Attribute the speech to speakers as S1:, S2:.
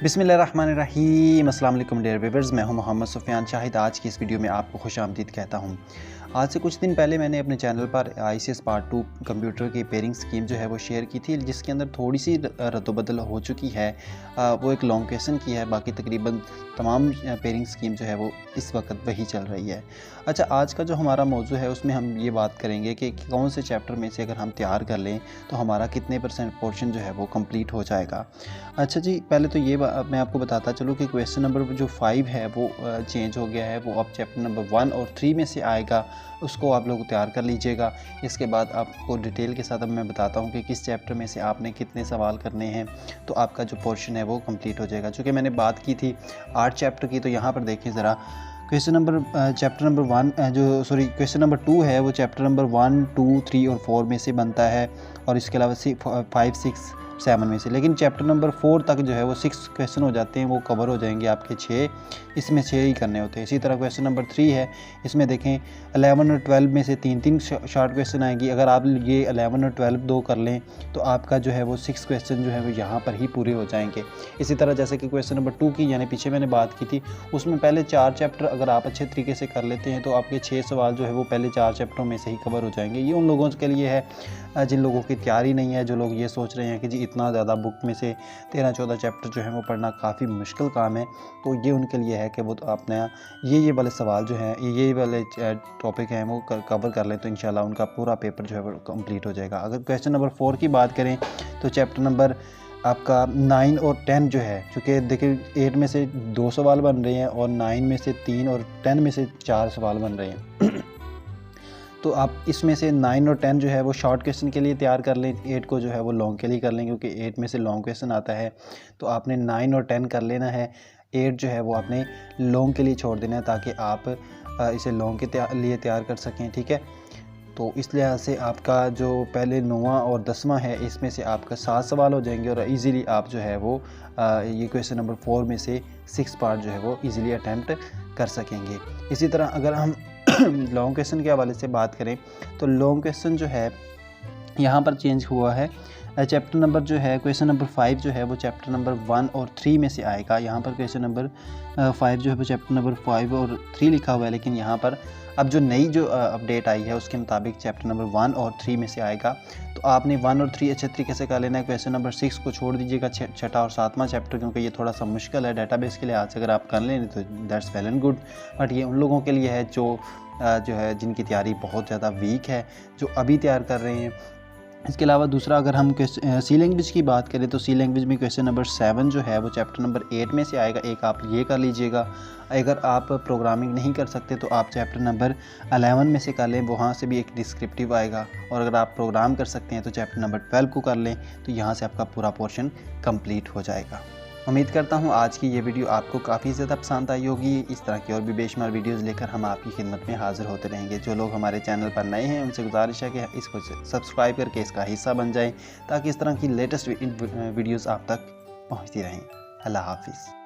S1: बिस्मिल्लाहिर्रहमानिर्रहीम। अस्सलाम वालेकुम डियर व्यूअर्स, मैं हूं मोहम्मद सुफियान शाहिद। आज की इस वीडियो में आपको खुशामदीद कहता हूं। आज से कुछ दिन पहले मैंने अपने चैनल पर ICS पार्ट 2 कंप्यूटर की पेयरिंग स्कीम जो है वो शेयर की थी, जिसके अंदर थोड़ी सी रद्दबदल हो चुकी है। वो एक लॉन्ग क्वेश्चन की है, बाकी तकरीबन तमाम पेयरिंग स्कीम जो है वो इस वक्त वही चल रही है। अच्छा, आज का जो हमारा मौजू है उसमें हम ये बात करेंगे कि कौन से चैप्टर में से अगर हम तैयार कर लें तो हमारा कितने % पोर्शन जो है वो कंप्लीट हो जाएगा। अच्छा जी, पहले तो ये मैं आपको बताता चलूँ कि क्वेश्चन नंबर जो 5 है वो चेंज हो गया है। वो अब चैप्टर नंबर 1 और 3 में से आएगा, उसको आप लोग तैयार कर लीजिएगा। इसके बाद आपको डिटेल के साथ अब मैं बताता हूँ कि किस चैप्टर में से आपने कितने सवाल करने हैं, तो आपका जो पोर्शन है वो कंप्लीट हो जाएगा। चूँकि मैंने बात की थी 8 चैप्टर की, तो यहाँ पर देखें ज़रा question number chapter number question number 2 है वो चैप्टर नंबर 1, 2, 3 और 4 में से बनता है, और इसके अलावा 5, 6, 7 में से। लेकिन चैप्टर नंबर 4 तक जो है वो 6 क्वेश्चन हो जाते हैं, वो कवर हो जाएंगे आपके 6, इसमें 6 ही करने होते हैं। इसी तरह क्वेश्चन नंबर 3 है, इसमें देखें 11 और 12 में से 3 शॉर्ट क्वेश्चन आएंगी। अगर आप ये 11 और 12 दो कर लें तो आपका जो है वो 6 क्वेश्चन जो है वो यहाँ पर ही पूरे हो जाएंगे। इसी तरह जैसे कि क्वेश्चन नंबर 2 की, यानी पीछे मैंने बात की थी, उसमें पहले 4 चैप्टर अगर आप अच्छे तरीके से कर लेते हैं तो आपके 6 सवाल जो है वो पहले 4 चैप्टरों में से ही कवर हो जाएंगे। ये उन लोगों के लिए है जिन लोगों की तैयारी नहीं है, जो लोग ये सोच रहे हैं कि जी इतना ज़्यादा बुक में से 13-14 चैप्टर जो है वो पढ़ना काफ़ी मुश्किल काम है, तो ये उनके लिए है कि वो तो अपने ये वाले सवाल जो हैं, ये वाले टॉपिक हैं वो कवर कर लें, तो इंशाल्लाह उनका पूरा पेपर जो है वो कंप्लीट हो जाएगा। अगर क्वेश्चन नंबर 4 की बात करें तो चैप्टर नंबर आपका 9 और 10 जो है, चूँकि देखिए 8 में से 2 सवाल बन रहे हैं और 9 में से 3 और 10 में से 4 सवाल बन रहे हैं तो आप इसमें से 9 और 10 जो है वो शॉर्ट क्वेश्चन के लिए तैयार कर लें, 8 को जो है वो लॉन्ग के लिए कर लें, क्योंकि 8 में से लॉन्ग क्वेश्चन आता है। तो आपने 9 और 10 कर लेना है, 8 जो है वो आपने लॉन्ग के लिए छोड़ देना है, ताकि आप इसे लॉन्ग के लिए तैयार कर सकें। ठीक है, तो इस लिहाज से आपका जो पहले 9वां और 10वां है, इसमें से आपका 7 सवाल हो जाएंगे और इजीली आप जो है वो ये क्वेश्चन नंबर 4 में से 6 पार्ट जो है वो इजीली अटैम्प्ट कर सकेंगे। इसी तरह अगर हम लॉन्ग क्वेश्चन के हवाले से बात करें तो लॉन्ग क्वेश्चन जो है यहाँ पर चेंज हुआ है। चैप्टर नंबर जो है क्वेश्चन नंबर 5 जो है वो चैप्टर नंबर 1 और 3 में से आएगा। यहाँ पर क्वेश्चन नंबर 5 जो है वो चैप्टर नंबर 5 और 3 लिखा हुआ है, लेकिन यहाँ पर अब जो नई जो अपडेट आई है उसके मुताबिक चैप्टर नंबर 1 और 3 में से आएगा। तो आपने 1 और 3 अच्छे तरीके से कर लेना है। क्वेश्चन नंबर 6 को छोड़ दीजिएगा, छठा और 7वां चैप्टर, क्योंकि ये थोड़ा सा मुश्किल है डेटाबेस के लिहाज से। अगर आप कर लें तो that's well and good, but ये उन लोगों के लिए है जो है जिनकी तैयारी बहुत ज़्यादा वीक है, जो अभी तैयार कर रहे हैं। इसके अलावा दूसरा अगर हम सी लैंग्वेज की बात करें तो सी लैंग्वेज में क्वेश्चन नंबर 7 जो है वो चैप्टर नंबर 8 में से आएगा। एक आप ये कर लीजिएगा। अगर आप प्रोग्रामिंग नहीं कर सकते तो आप चैप्टर नंबर 11 में से कर लें, वहाँ से भी एक डिस्क्रिप्टिव आएगा। और अगर आप प्रोग्राम कर सकते हैं तो चैप्टर नंबर 12 को कर लें, तो यहाँ से आपका पूरा पोर्शन कंप्लीट हो जाएगा। उम्मीद करता हूँ आज की ये वीडियो आपको काफ़ी ज़्यादा पसंद आई होगी। इस तरह की और भी बेशुमार वीडियोज़ लेकर हम आपकी खिदमत में हाज़िर होते रहेंगे। जो लोग हमारे चैनल पर नए हैं उनसे गुजारिश है कि इसको सब्सक्राइब करके इसका हिस्सा बन जाएं, ताकि इस तरह की लेटेस्ट वीडियोज़ आप तक पहुँचती रहें। अल्लाह हाफिज़।